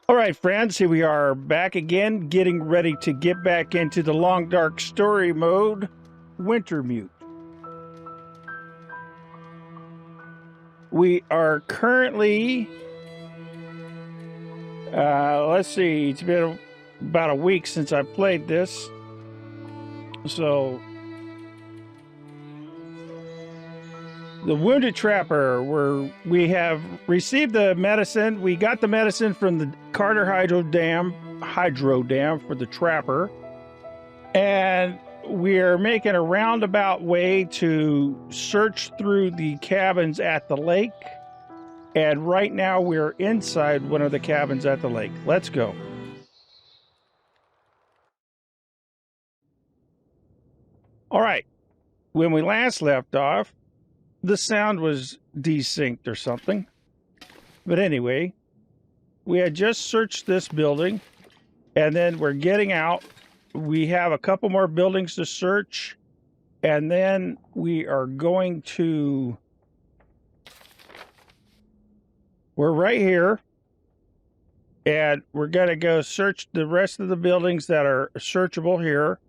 All right, friends, here we are back again, getting ready to get back into the Long Dark Story Mode, Wintermute. We are currently, let's see, it's been about a week since I played this, so the Wounded Trapper, we have received the medicine. We got the medicine from the Carter Hydro Dam for the Trapper. And we're making a roundabout way to search through the cabins at the lake. And right now we're inside one of the cabins at the lake. Let's go. All right. When we last left off, the sound was desynced or something. But anyway, we had just searched this building, and then we're getting out. We have a couple more buildings to search, and then we are going to... We're right here, and we're going to go search the rest of the buildings that are searchable here.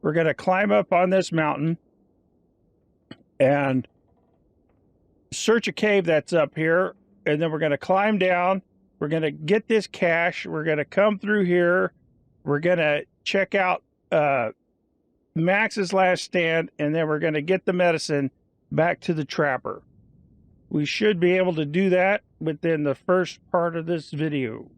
We're going to climb up on this mountain, and search a cave that's up here, and then we're going to climb down. We're going to get this cache. We're going to come through here. We're going to check out Max's last stand, and then we're going to get the medicine back to the Trapper. We should be able to do that within the first part of this video.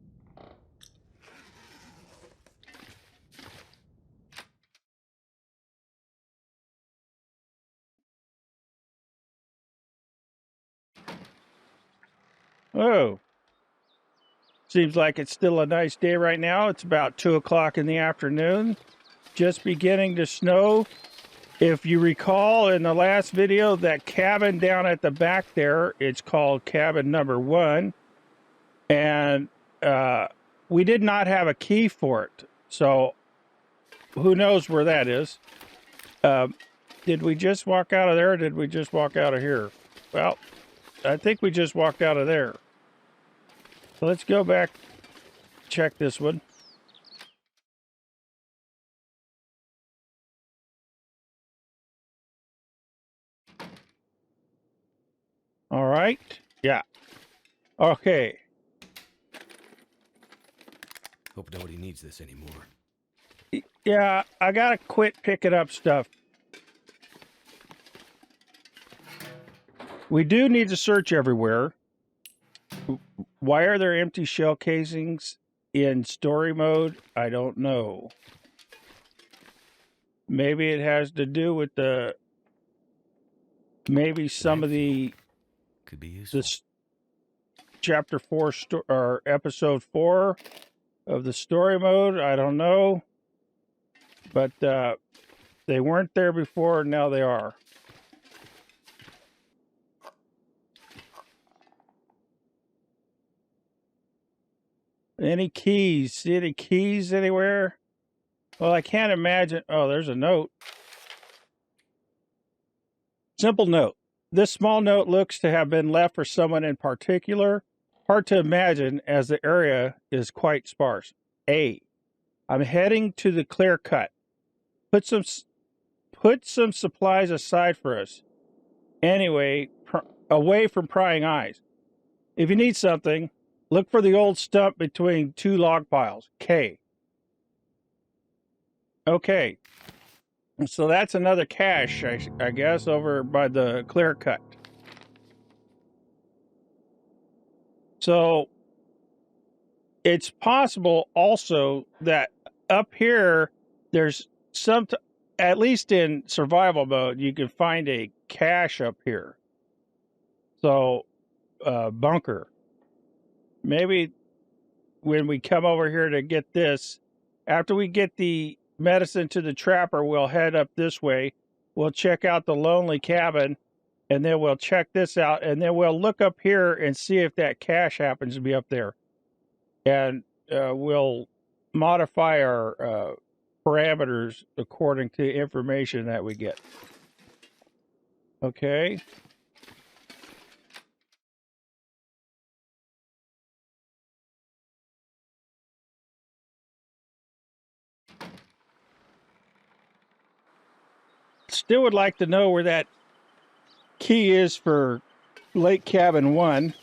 Oh, seems like it's still a nice day right now. It's about 2 o'clock in the afternoon, just beginning to snow. If you recall in the last video, that cabin down at the back there, it's called cabin number 1. And we did not have a key for it. So who knows where that is. Did we just walk out of there, or did we just walk out of here? Well, I think we just walked out of there. So let's go back, check this one. All right. Yeah. Okay. Hope nobody needs this anymore. Yeah, I gotta quit picking up stuff. We do need to search everywhere. Why are there empty shell casings in story mode? I don't know. Maybe it has to do with the... Maybe some of the... Could be useful. This chapter 4 or episode 4 of the story mode. I don't know. But they weren't there before, now they are. Any keys? See any keys anywhere? Well, I can't imagine. Oh, there's a note. Simple note. This small note looks to have been left for someone in particular. Hard to imagine as the area is quite sparse. A. I'm heading to the clear cut. Put some supplies aside for us. Anyway, away from prying eyes. If you need something, look for the old stump between 2 log piles. K. Okay. So that's another cache, I guess, over by the clear cut. So it's possible also that up here, there's some, at least in survival mode, you can find a cache up here. So, bunker. Maybe when we come over here to get this, after we get the medicine to the Trapper, we'll head up this way. We'll check out the lonely cabin, and then we'll check this out, and then we'll look up here and see if that cache happens to be up there. and we'll modify our parameters according to the information that we get. Okay. Still would like to know where that key is for Lake Cabin 1.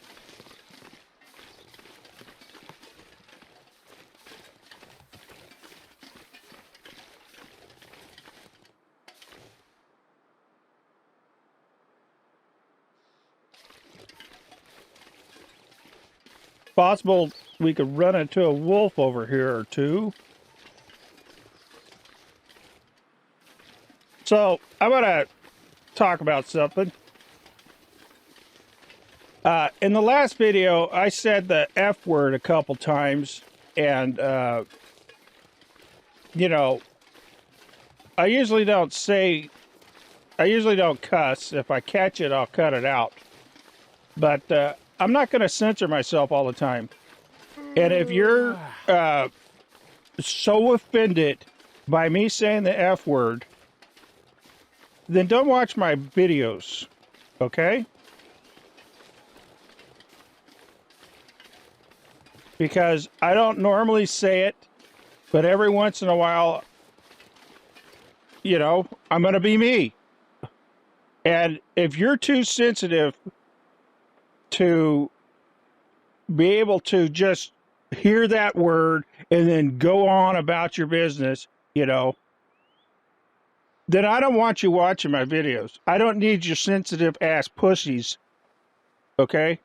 Possible we could run into a wolf over here or two. So I'm gonna talk about something. In the last video, I said the F word a couple times, and you know, I usually don't cuss. If I catch it, I'll cut it out. But I'm not going to censor myself all the time. And if you're so offended by me saying the F word, then don't watch my videos, okay? Because I don't normally say it, but every once in a while, you know, I'm going to be me. And if you're too sensitive to be able to just hear that word and then go on about your business, you know, then I don't want you watching my videos. I don't need your sensitive ass pussies. Okay?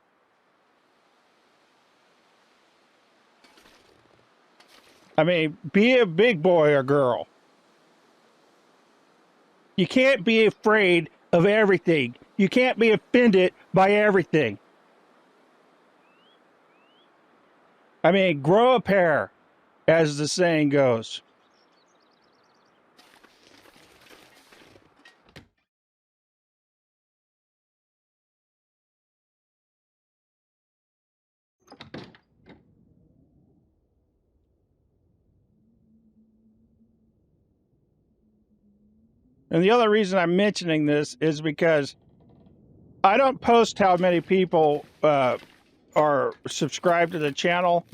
I mean, be a big boy or girl. You can't be afraid of everything. You can't be offended by everything. I mean, grow a pair, as the saying goes. And the other reason I'm mentioning this is because I don't post how many people are subscribed to the channel,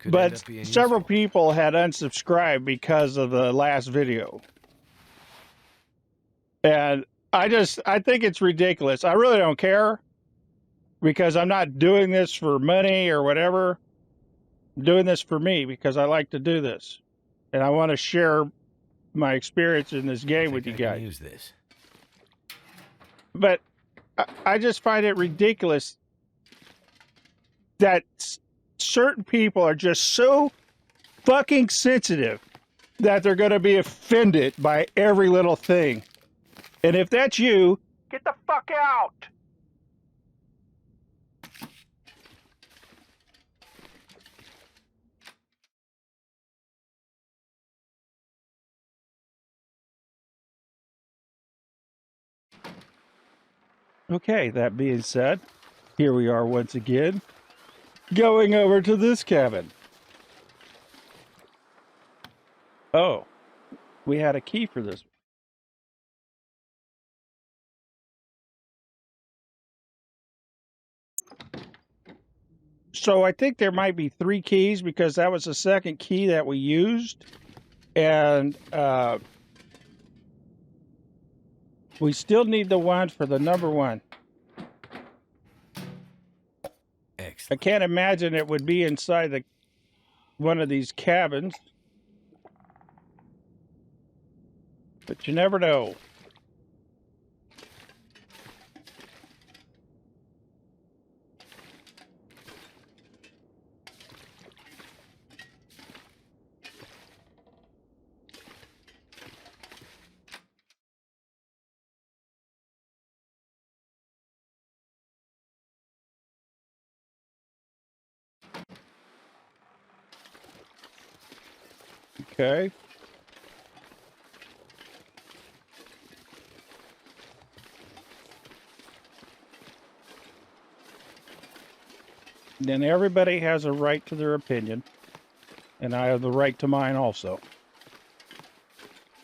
but several people had unsubscribed because of the last video. And I think it's ridiculous. I really don't care, because I'm not doing this for money or whatever. I'm doing this for me because I like to do this. And I want to share my experience in this game with you guys. Use this. But I just find it ridiculous that certain people are just so fucking sensitive that they're going to be offended by every little thing. And if that's you, get the fuck out. Okay, that being said, here we are once again, going over to this cabin. Oh, we had a key for this. So I think there might be 3 keys, because that was the second key that we used. And we still need the one for the number 1. Excellent. I can't imagine it would be inside one of these cabins. But you never know. Okay. then everybody has a right to their opinion. And I have the right to mine also.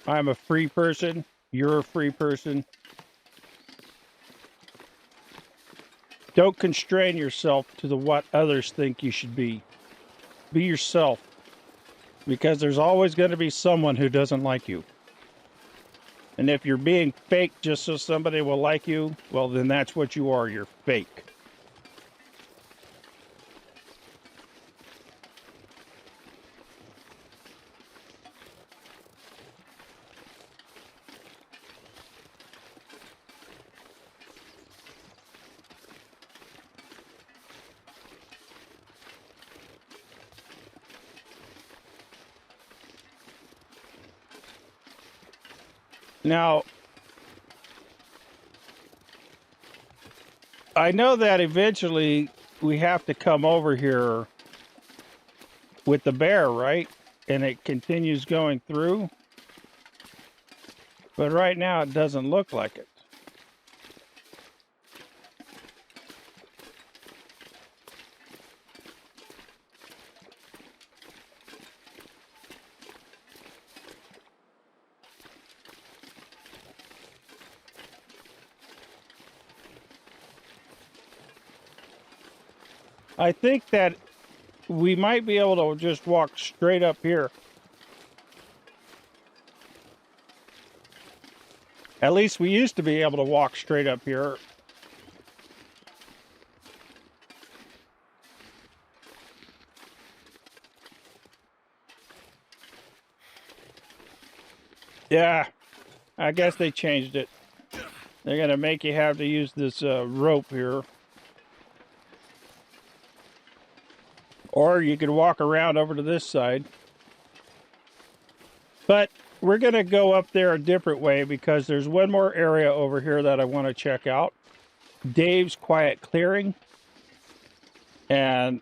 I'm a free person. You're a free person. Don't constrain yourself to what others think you should be. Be yourself. Because there's always going to be someone who doesn't like you. And if you're being fake just so somebody will like you, well, then that's what you are. You're fake. Now, I know that eventually we have to come over here with the bear, right? And it continues going through. But right now it doesn't look like it. I think that we might be able to just walk straight up here. At least we used to be able to walk straight up here. Yeah, I guess they changed it. They're going to make you have to use this rope here. Or you could walk around over to this side. But we're going to go up there a different way because there's one more area over here that I want to check out. Dave's Quiet Clearing. And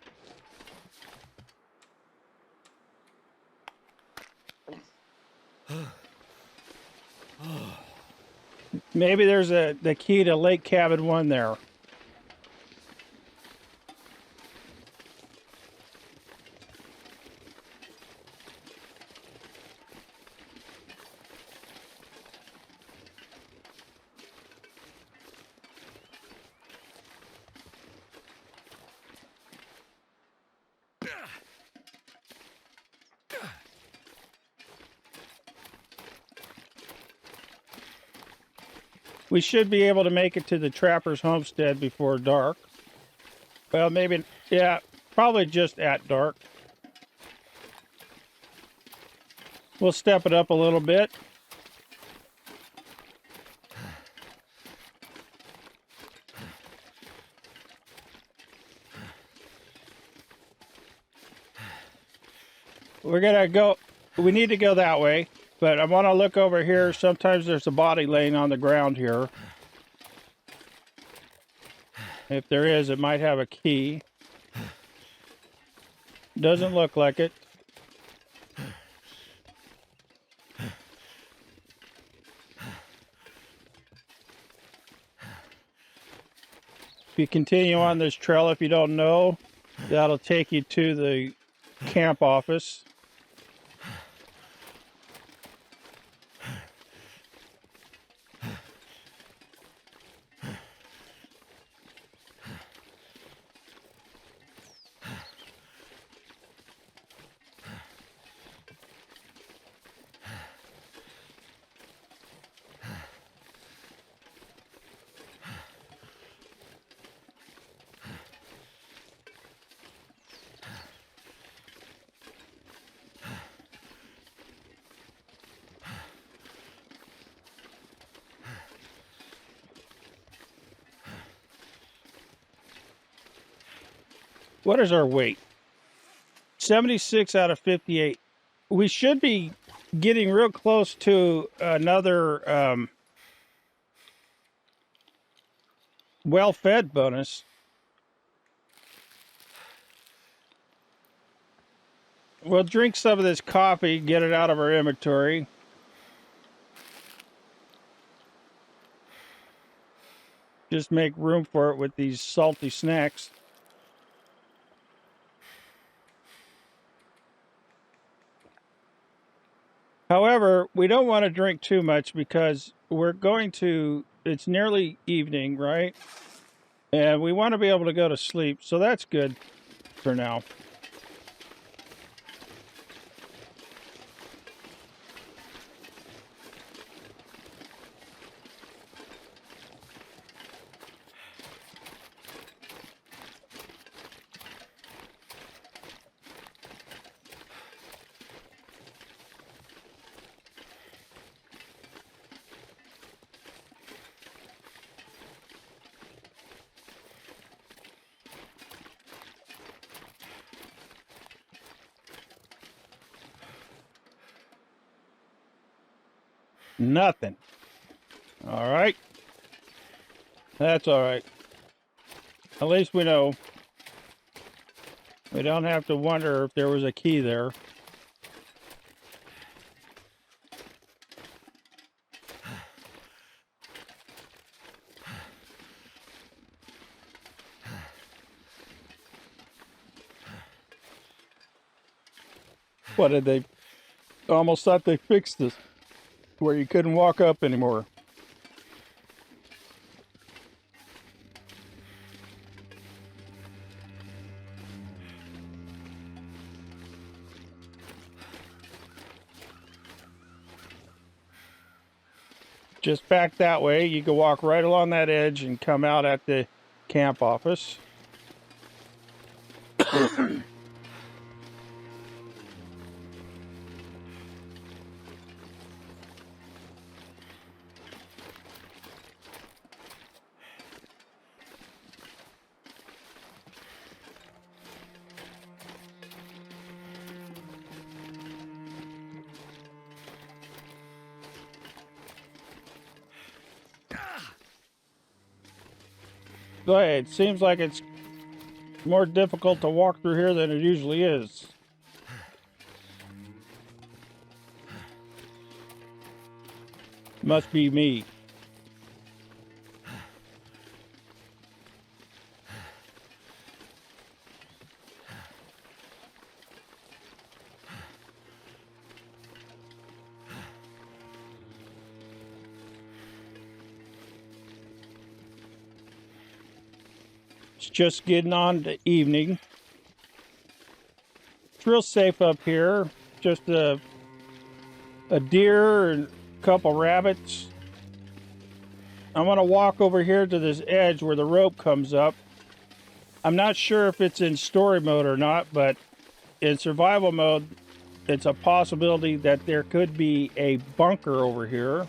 maybe there's the key to Lake Cabin 1 there. We should be able to make it to the Trapper's Homestead before dark. Well, maybe, yeah, probably just at dark. We'll step it up a little bit. We're gonna go, we need to go that way. But I want to look over here. Sometimes there's a body laying on the ground here. If there is, it might have a key. Doesn't look like it. If you continue on this trail, if you don't know, that'll take you to the camp office. What is our weight? 76 out of 58. We should be getting real close to another well-fed bonus. We'll drink some of this coffee, get it out of our inventory. Just make room for it with these salty snacks. However, we don't want to drink too much because it's nearly evening, right? And we want to be able to go to sleep, so that's good for now. Nothing. All right. That's all right. At least we know. We don't have to wonder if there was a key there. What did they... Almost thought they fixed this, where you couldn't walk up anymore. Just back that way. You can walk right along that edge and come out at the camp office. Go ahead. It seems like it's more difficult to walk through here than it usually is. Must be me. It's just getting on to evening. It's real safe up here. Just a deer and a couple rabbits. I'm going to walk over here to this edge where the rope comes up. I'm not sure if it's in story mode or not, but in survival mode, it's a possibility that there could be a bunker over here.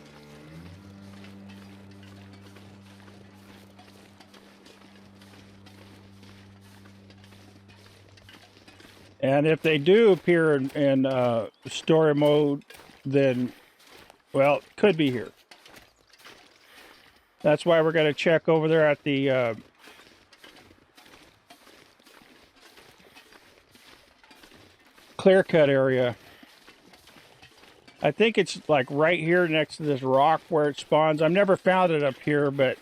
And if they do appear in story mode, then, well, it could be here. That's why we're going to check over there at the clear cut area. I think it's like right here next to this rock where it spawns. I've never found it up here, but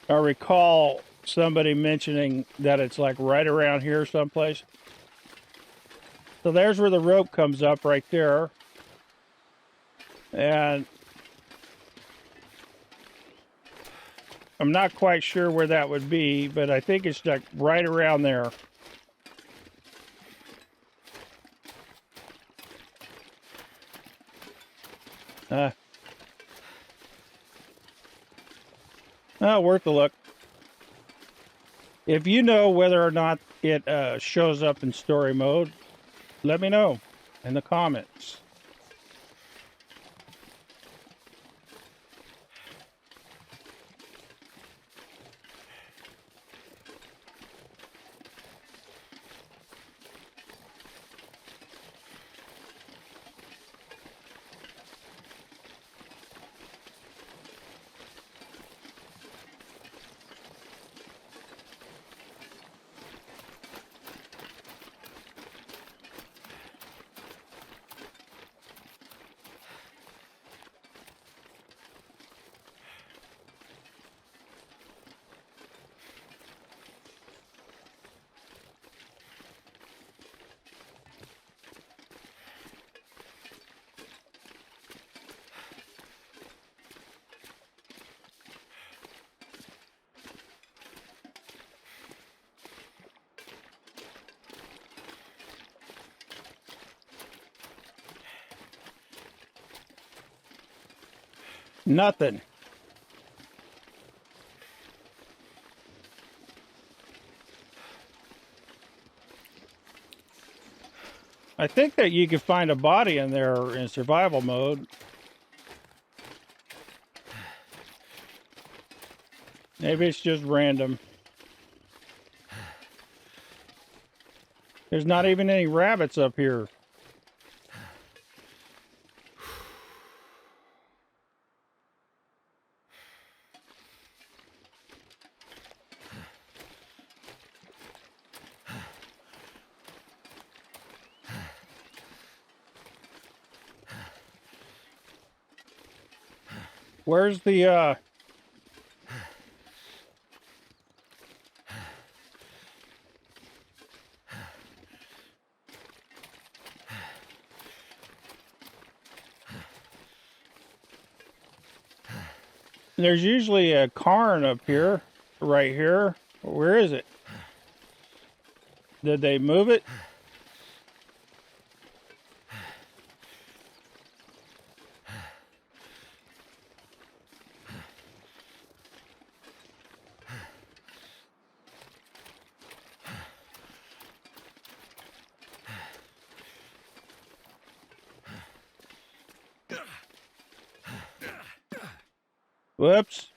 I recall somebody mentioning that it's like right around here someplace. So there's where the rope comes up right there. And I'm not quite sure where that would be, but I think it's like right around there. Oh, worth a look. If you know whether or not it shows up in story mode, let me know in the comments. Nothing. I think that you could find a body in there in survival mode. Maybe it's just random. There's not even any rabbits up here. Where's the, There's usually a cairn up here, right here. Where is it? Did they move it? Whoops.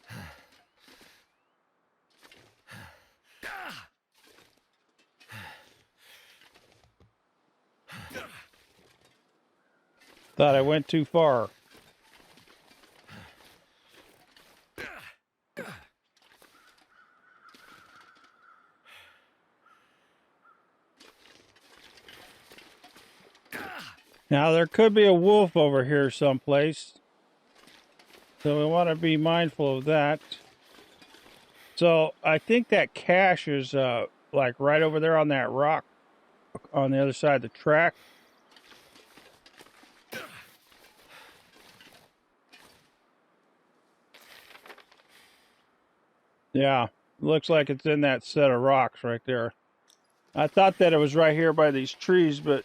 Thought I went too far. Now there could be a wolf over here someplace. So we want to be mindful of that. So I think that cache is like right over there on that rock on the other side of the track. Yeah, looks like it's in that set of rocks right there. I thought that it was right here by these trees, but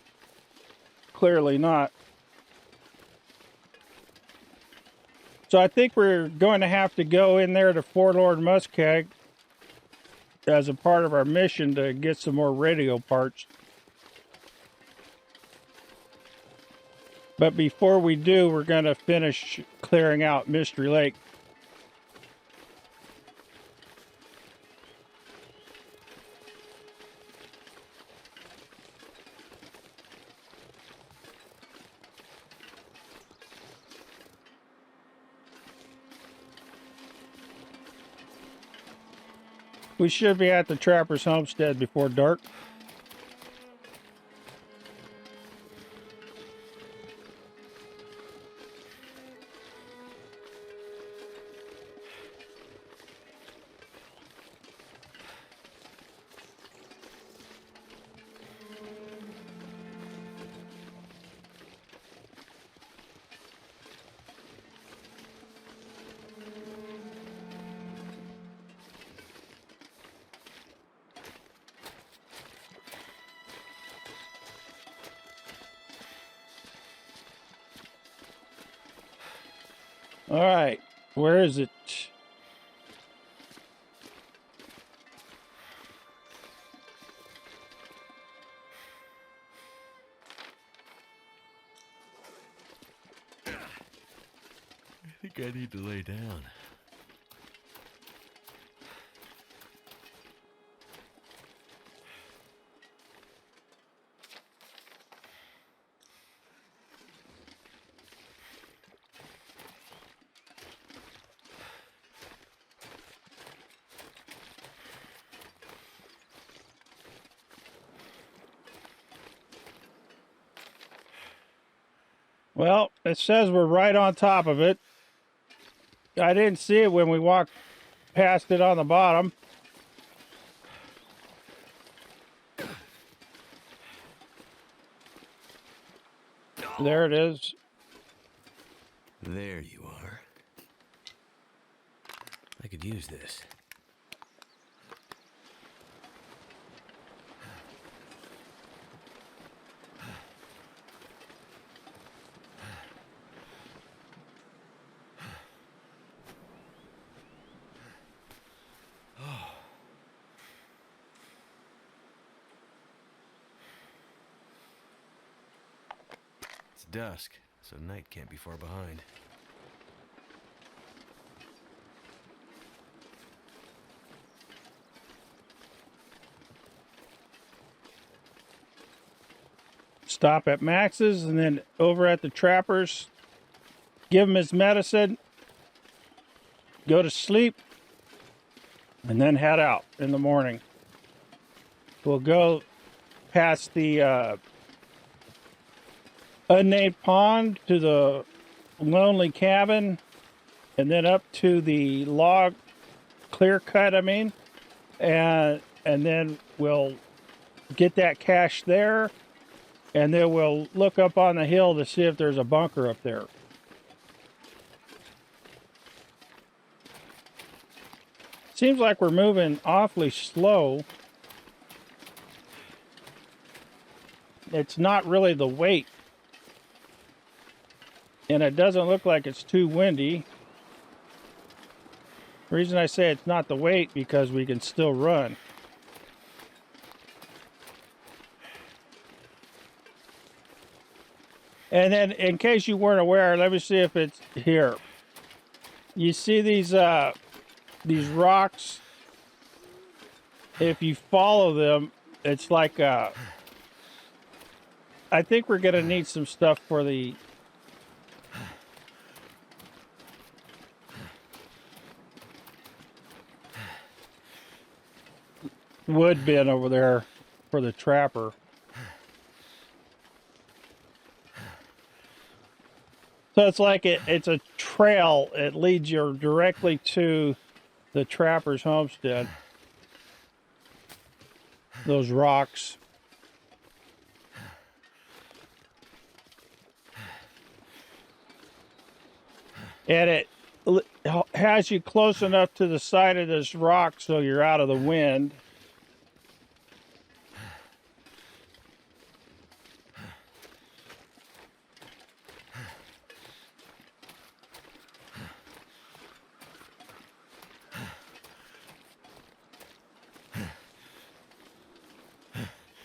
clearly not. So I think we're going to have to go in there to Forlorn Muskeg as a part of our mission to get some more radio parts. But before we do, we're going to finish clearing out Mystery Lake. We should be at the Trapper's Homestead before dark. All right, where is it? I think I need to lay down. Well, it says we're right on top of it. I didn't see it when we walked past it on the bottom. There it is. There you are. I could use this. dusk, so night can't be far behind. Stop at Max's and then over at the Trapper's, give him his medicine, go to sleep, and then head out in the morning. We'll go past the unnamed pond to the lonely cabin, and then up to the log clear cut, and then we'll get that cache there, and then we'll look up on the hill to see if there's a bunker up there. Seems like we're moving awfully slow. It's not really the weight. And it doesn't look like it's too windy. The reason I say it's not the weight, because we can still run. And then, in case you weren't aware, let me see if it's here. You see these rocks? If you follow them, it's like I think we're gonna need some stuff for the wood bin over there for the trapper. So it's like it's a trail. It leads you directly to the trapper's homestead. Those rocks. And it has you close enough to the side of this rock so you're out of the wind.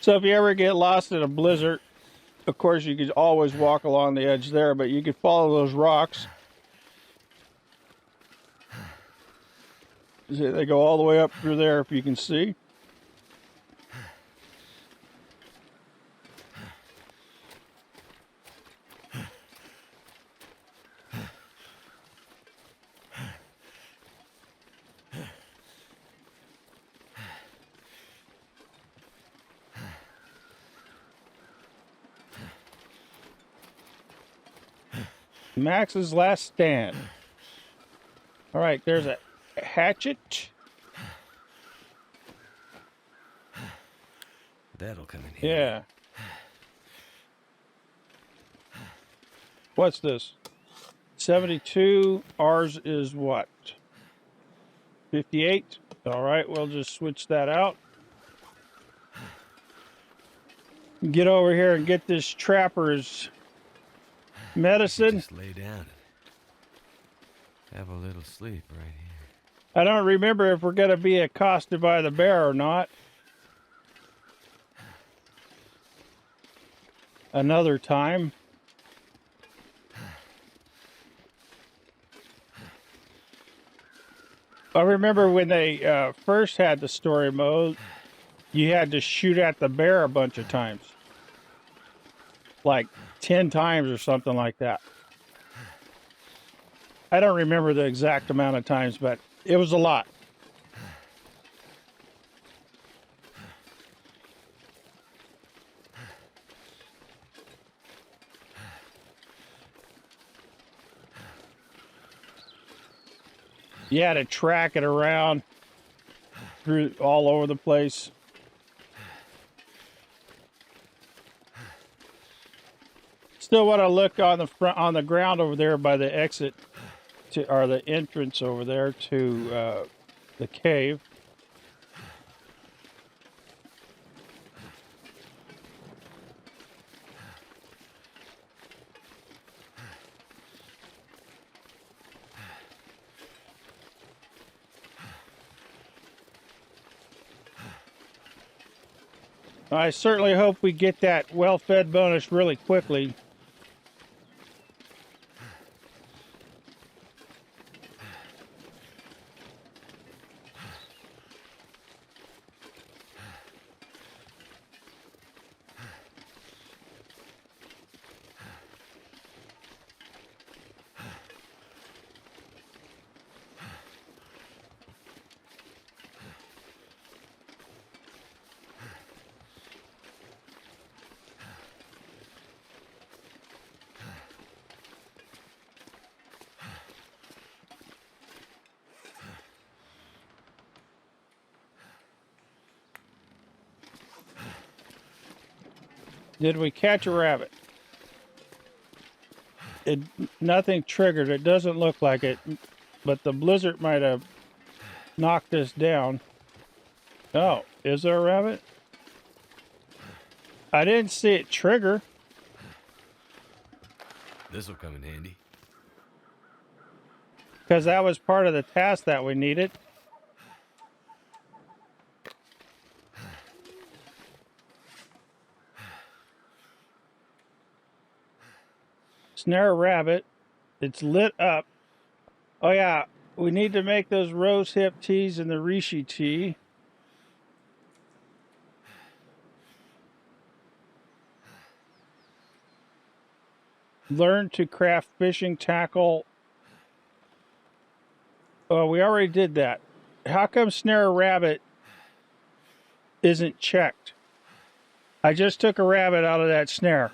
So if you ever get lost in a blizzard, of course you could always walk along the edge there, but you could follow those rocks. They go all the way up through there, if you can see. Max's last stand. All right, there's a hatchet. That'll come in here. Yeah. What's this? 72. Ours is what? 58. All right, we'll just switch that out. Get over here and get this trapper's medicine. Just lay down and have a little sleep right here. I don't remember if we're going to be accosted by the bear or not. Another time. I remember when they first had the story mode, you had to shoot at the bear a bunch of times. Like 10 times or something like that. I don't remember the exact amount of times, but it was a lot. You had to track it around through all over the place. Still want to look on the front, on the ground over there by the exit to, or the entrance over there to the cave. I certainly hope we get that well-fed bonus really quickly. Did we catch a rabbit? Nothing triggered. It doesn't look like it, but the blizzard might have knocked us down. Oh, is there a rabbit? I didn't see it trigger. This will come in handy. Because that was part of the task that we needed. Snare a rabbit. It's lit up. Oh yeah, we need to make those rose hip teas and the reishi tea. Learn to craft fishing tackle. Oh, we already did that. How come snare a rabbit isn't checked? I just took a rabbit out of that snare.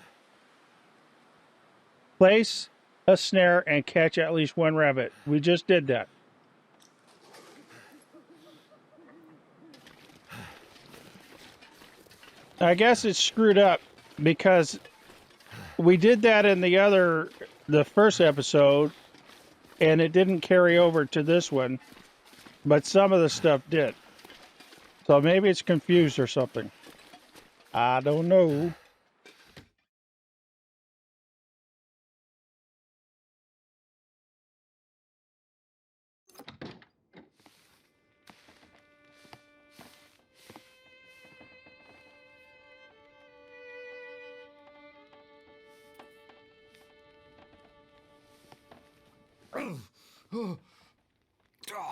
Place a snare and catch at least one rabbit. We just did that. I guess it's screwed up because we did that in the first episode, and it didn't carry over to this one, but some of the stuff did. So maybe it's confused or something. I don't know.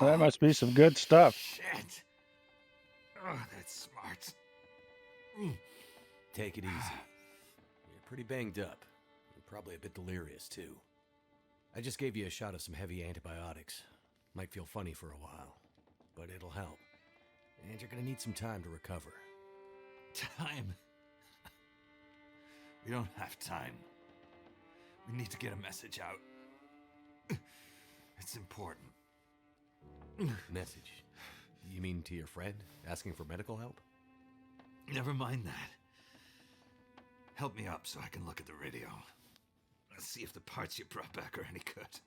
That must be some good stuff. Shit. Oh, that's smart. Take it easy. You're pretty banged up. You're probably a bit delirious, too. I just gave you a shot of some heavy antibiotics. Might feel funny for a while, but it'll help. And you're gonna need some time to recover. Time? We don't have time. We need to get a message out. It's important. Message? You mean to your friend, asking for medical help? Never mind that. Help me up so I can look at the radio. Let's see if the parts you brought back are any good.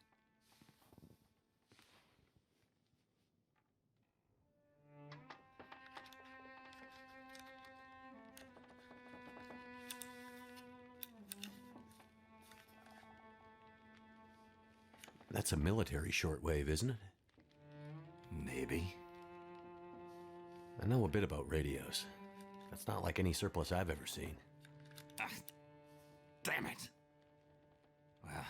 That's a military shortwave, isn't it? Maybe. I know a bit about radios. That's not like any surplus I've ever seen. Ah, damn it. Well,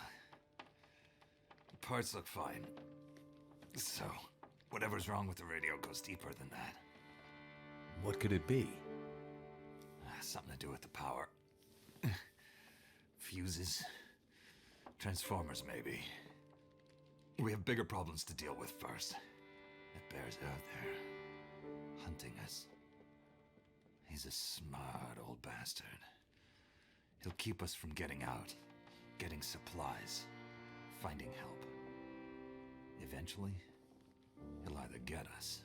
the parts look fine. So, whatever's wrong with the radio goes deeper than that. What could it be? Something to do with the power. Fuses. Transformers, maybe. We have bigger problems to deal with first. That bear's out there, hunting us. He's a smart old bastard. He'll keep us from getting out, getting supplies, finding help. Eventually, he'll either get us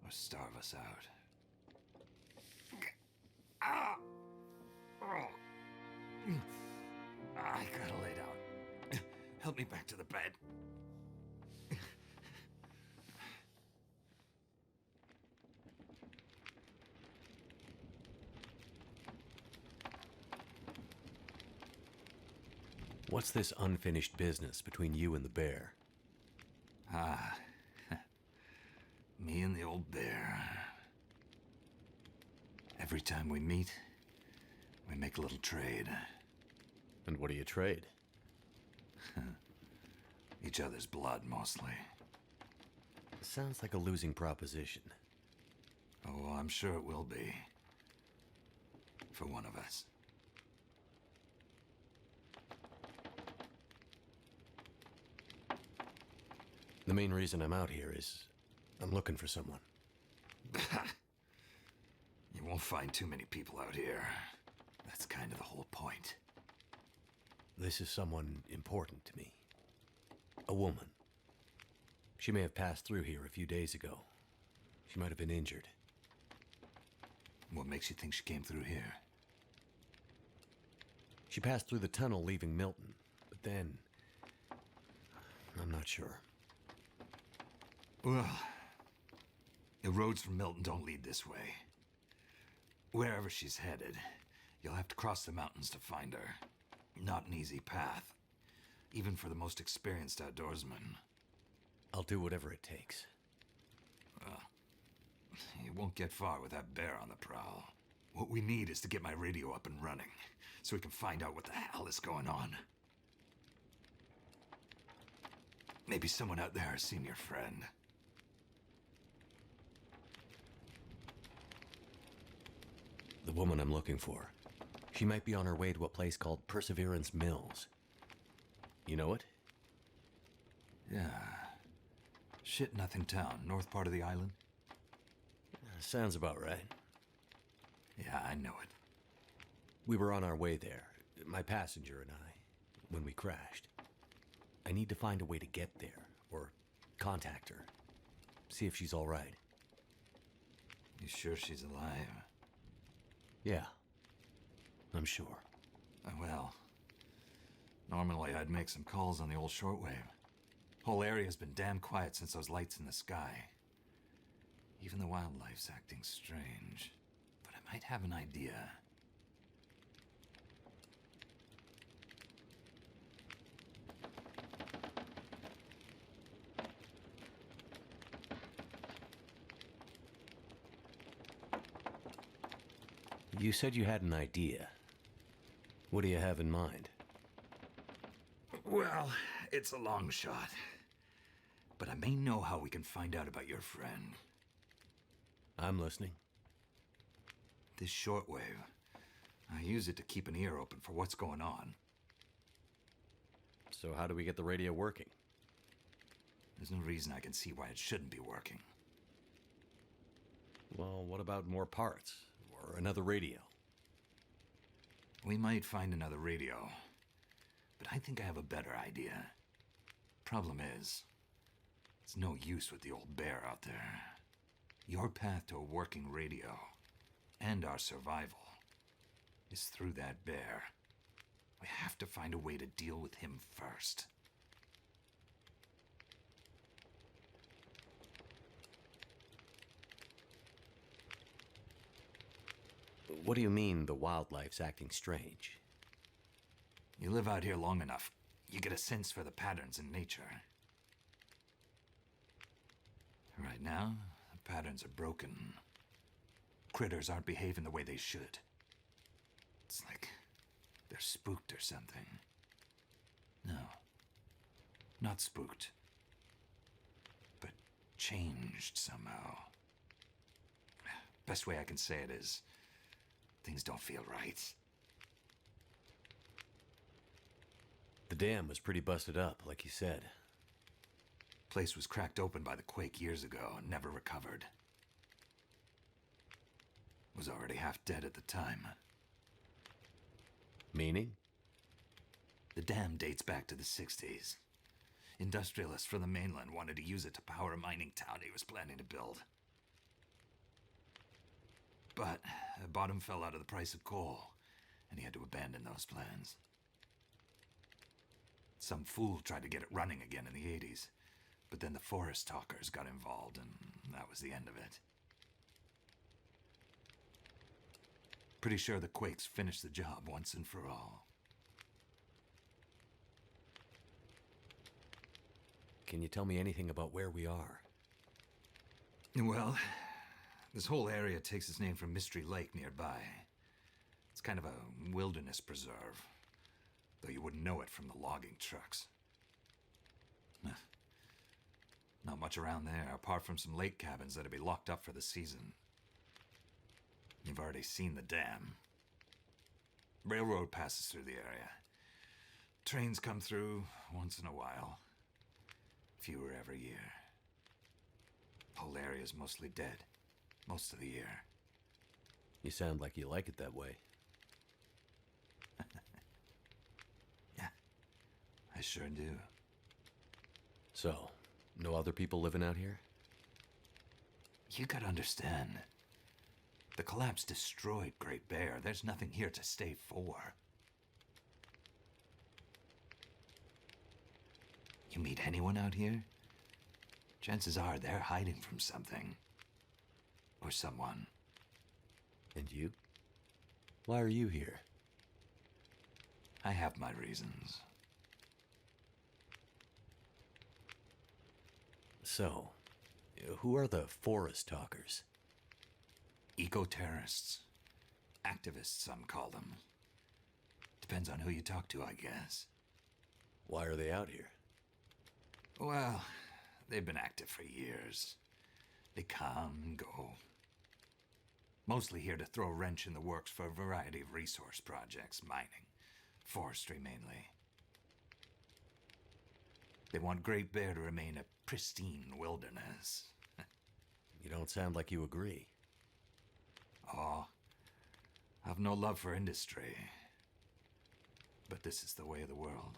or starve us out. Ah! Oh. I gotta lay down. Help me back to the bed. What's this unfinished business between you and the bear? Ah, me and the old bear. Every time we meet, we make a little trade. And what do you trade? Each other's blood, mostly. Sounds like a losing proposition. Oh, I'm sure it will be. For one of us. The main reason I'm out here is I'm looking for someone. You won't find too many people out here. That's kind of the whole point. This is someone important to me. A woman. She may have passed through here a few days ago. She might have been injured. What makes you think she came through here? She passed through the tunnel leaving Milton, but then... I'm not sure. Well, the roads from Milton don't lead this way. Wherever she's headed, you'll have to cross the mountains to find her. Not an easy path, even for the most experienced outdoorsman. I'll do whatever it takes. Well, you won't get far with that bear on the prowl. What we need is to get my radio up and running, so we can find out what the hell is going on. Maybe someone out there has seen your friend. The woman I'm looking for. She might be on her way to a place called Perseverance Mills. You know it? Yeah. Shit-nothing town, north part of the island. Sounds about right. Yeah, I know it. We were on our way there, my passenger and I, when we crashed. I need to find a way to get there, or contact her. See if she's all right. You sure she's alive? Yeah, I'm sure. Well, normally I'd make some calls on the old shortwave. Whole area's been damn quiet since those lights in the sky. Even the wildlife's acting strange. But I might have an idea. You said you had an idea. What do you have in mind? Well, it's a long shot. But I may know how we can find out about your friend. I'm listening. This shortwave, I use it to keep an ear open for what's going on. So how do we get the radio working? There's no reason I can see why it shouldn't be working. Well, what about more parts? Or another radio? We might find another radio. But I think I have a better idea. Problem is, it's no use with the old bear out there. Your path to a working radio, and our survival, is through that bear. We have to find a way to deal with him first. What do you mean the wildlife's acting strange? You live out here long enough, you get a sense for the patterns in nature. Right now, the patterns are broken. Critters aren't behaving the way they should. It's like they're spooked or something. No, not spooked, but changed somehow. Best way I can say it is, things don't feel right. The dam was pretty busted up, like you said. Place was cracked open by the quake years ago and never recovered. Was already half dead at the time. Meaning? The dam dates back to the 60s. Industrialists from the mainland wanted to use it to power a mining town he was planning to build. But the bottom fell out of the price of coal, and he had to abandon those plans. Some fool tried to get it running again in the 80s, but then the forest talkers got involved, and that was the end of it. Pretty sure the quakes finished the job once and for all. Can you tell me anything about where we are? Well, this whole area takes its name from Mystery Lake nearby. It's kind of a wilderness preserve, though you wouldn't know it from the logging trucks. Not much around there, apart from some lake cabins that'd be locked up for the season. You've already seen the dam. Railroad passes through the area. Trains come through once in a while. Fewer every year. Whole area's mostly dead, most of the year. You sound like you like it that way. Yeah, I sure do. So, no other people living out here? You gotta understand. The collapse destroyed Great Bear. There's nothing here to stay for. You meet anyone out here? Chances are they're hiding from something. Or someone. And you? Why are you here? I have my reasons. So, who are the forest talkers? Eco-terrorists. Activists, some call them. Depends on who you talk to, I guess. Why are they out here? Well, they've been active for years. They come and go. Mostly here to throw a wrench in the works for a variety of resource projects, mining, forestry mainly. They want Great Bear to remain a pristine wilderness. You don't sound like you agree. Oh, I've no love for industry. But this is the way of the world.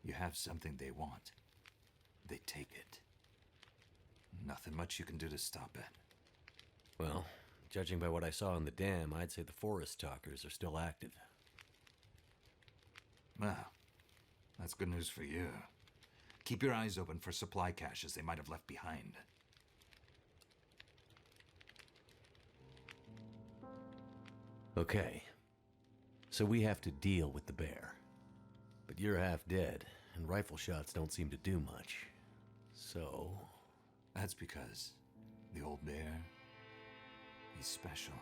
You have something they want. They take it. Nothing much you can do to stop it. Well, judging by what I saw in the dam, I'd say the forest talkers are still active. Well, that's good news for you. Keep your eyes open for supply caches they might have left behind. Okay. So we have to deal with the bear. But you're half dead, and rifle shots don't seem to do much. So... That's because the old bear, he's special.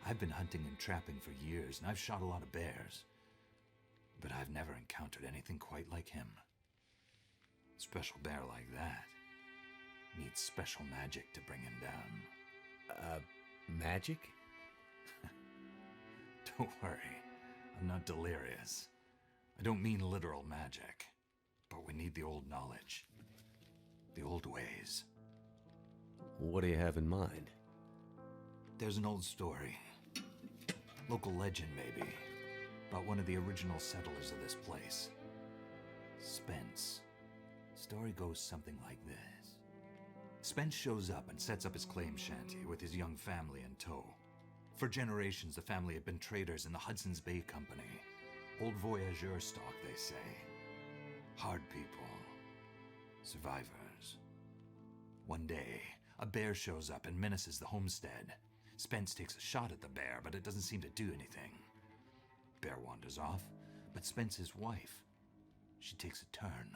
I've been hunting and trapping for years, and I've shot a lot of bears. But I've never encountered anything quite like him. Special bear like that needs special magic to bring him down. Magic? Don't worry, I'm not delirious. I don't mean literal magic, but we need the old knowledge. The old ways. What do you have in mind? There's an old story. Local legend, maybe. About one of the original settlers of this place. Spence. Story goes something like this. Spence shows up and sets up his claim shanty with his young family in tow. For generations, the family had been traders in the Hudson's Bay Company. Old voyageur stock, they say. Hard people. Survivors. One day, a bear shows up and menaces the homestead. Spence takes a shot at the bear, but it doesn't seem to do anything. Bear wanders off, but Spence's wife, she takes a turn.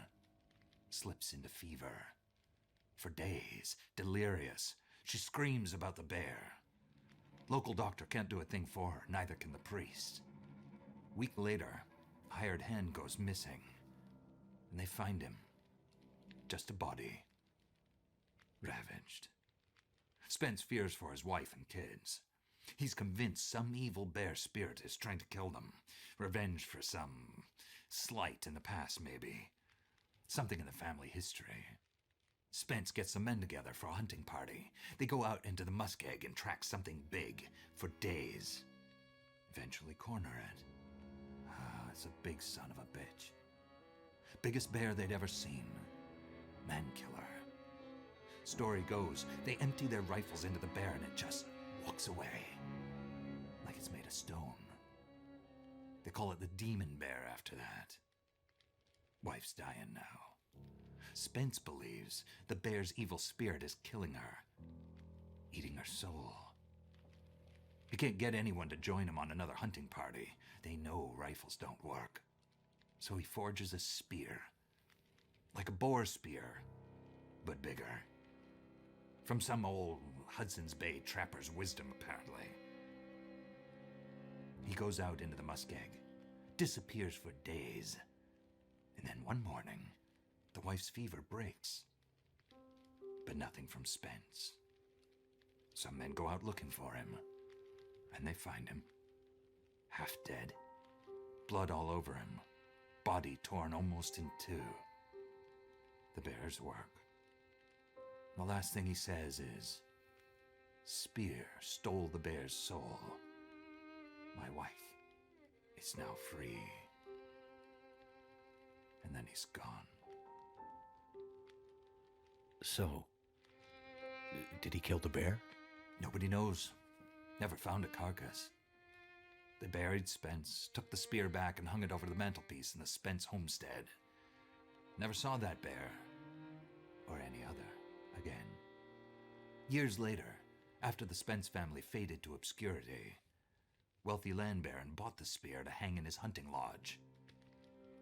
Slips into fever. For days, delirious, she screams about the bear. Local doctor can't do a thing for her, neither can the priest. Week later, a hired hand goes missing, and they find him. Just a body. Ravaged. Spence fears for his wife and kids. He's convinced some evil bear spirit is trying to kill them. Revenge for some slight in the past, maybe. Something in the family history. Spence gets some men together for a hunting party. They go out into the muskeg and track something big for days. Eventually corner it. It's a big son of a bitch. Biggest bear they'd ever seen. Man killer. Story goes, they empty their rifles into the bear and it just walks away. Like it's made of stone. They call it the demon bear after that. Wife's dying now. Spence believes the bear's evil spirit is killing her. Eating her soul. He can't get anyone to join him on another hunting party. They know rifles don't work. So he forges a spear. Like a boar spear, but bigger. From some old Hudson's Bay trapper's wisdom, apparently. He goes out into the muskeg, disappears for days, and then one morning, the wife's fever breaks. But nothing from Spence. Some men go out looking for him, and they find him. Half dead. Blood all over him. Body torn almost in two. The bear's work. The last thing he says is, "Spear stole the bear's soul. My wife is now free." And then he's gone. So, did he kill the bear? Nobody knows. Never found a carcass. They buried Spence, took the spear back and hung it over the mantelpiece in the Spence homestead. Never saw that bear, or any other, again. Years later, after the Spence family faded to obscurity, wealthy land baron bought the spear to hang in his hunting lodge.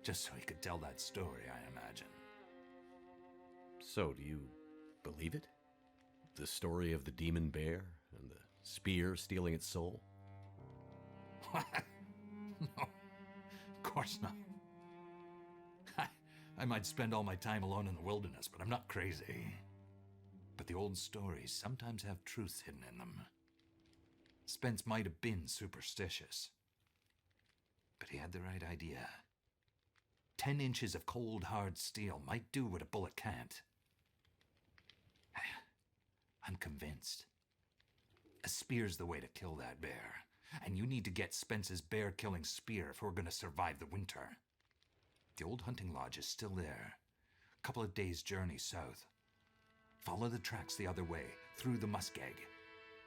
Just so he could tell that story, I imagine. So, do you believe it? The story of the demon bear and the spear stealing its soul? What? No, of course not. I might spend all my time alone in the wilderness, but I'm not crazy. But the old stories sometimes have truths hidden in them. Spence might have been superstitious, but he had the right idea. 10 inches of cold, hard steel might do what a bullet can't. I'm convinced. A spear's the way to kill that bear, and you need to get Spence's bear-killing spear if we're going to survive the winter. The old hunting lodge is still there, a couple of days' journey south. Follow the tracks the other way, through the muskeg,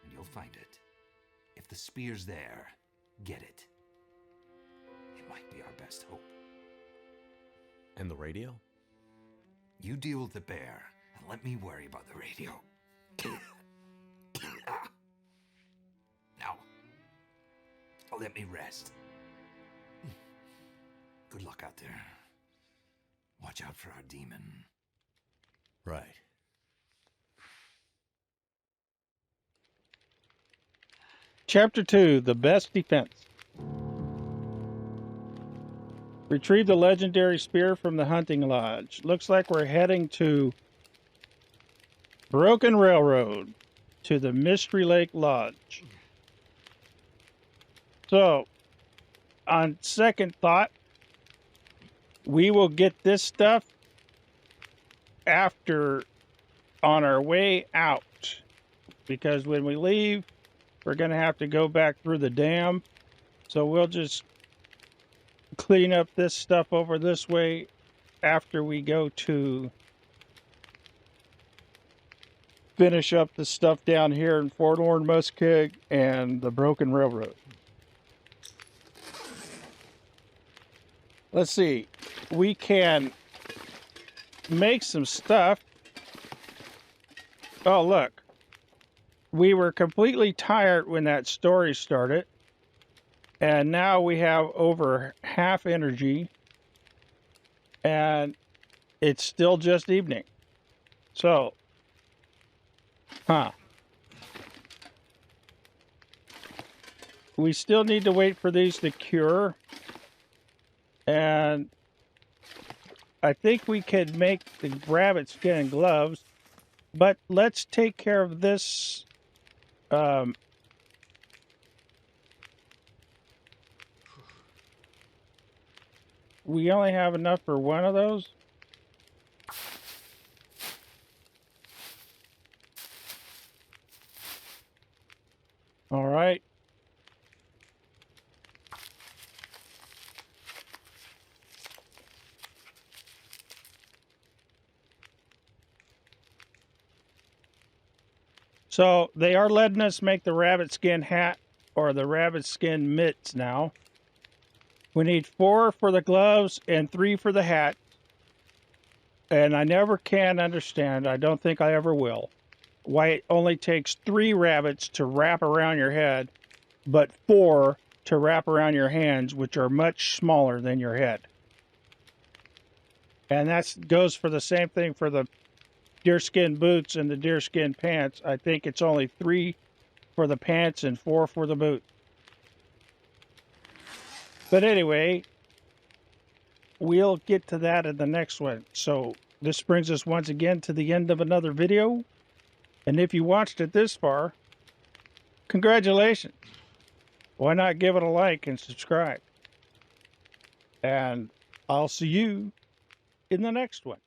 and you'll find it. If the spear's there, get it. It might be our best hope. And the radio? You deal with the bear, and let me worry about the radio. Now, let me rest. Good luck out there. Watch out for our demon. Right. Chapter 2, The Best Defense. Retrieve the legendary spear from the hunting lodge. Looks like we're heading to Broken Railroad, to the Mystery Lake Lodge. So, on second thought, we will get this stuff after, on our way out, because when we leave, we're going to have to go back through the dam. So we'll just clean up this stuff over this way after we go to finish up the stuff down here in Forlorn Muskeg and the Broken Railroad. Let's see. We can make some stuff. Oh, look. We were completely tired when that story started. And now we have over half energy. And it's still just evening. So, we still need to wait for these to cure. And I think we could make the rabbit skin gloves. But let's take care of this. We only have enough for one of those. All right. So they are letting us make the rabbit skin hat or the rabbit skin mitts now. We need 4 for the gloves and 3 for the hat. And I never can understand, I don't think I ever will, why it only takes 3 rabbits to wrap around your head, but 4 to wrap around your hands, which are much smaller than your head. And that goes for the same thing for the deerskin boots and the deerskin pants. I think it's only 3 for the pants and 4 for the boot. But anyway, we'll get to that in the next one. So this brings us once again to the end of another video. And if you watched it this far, congratulations. Why not give it a like and subscribe? And I'll see you in the next one.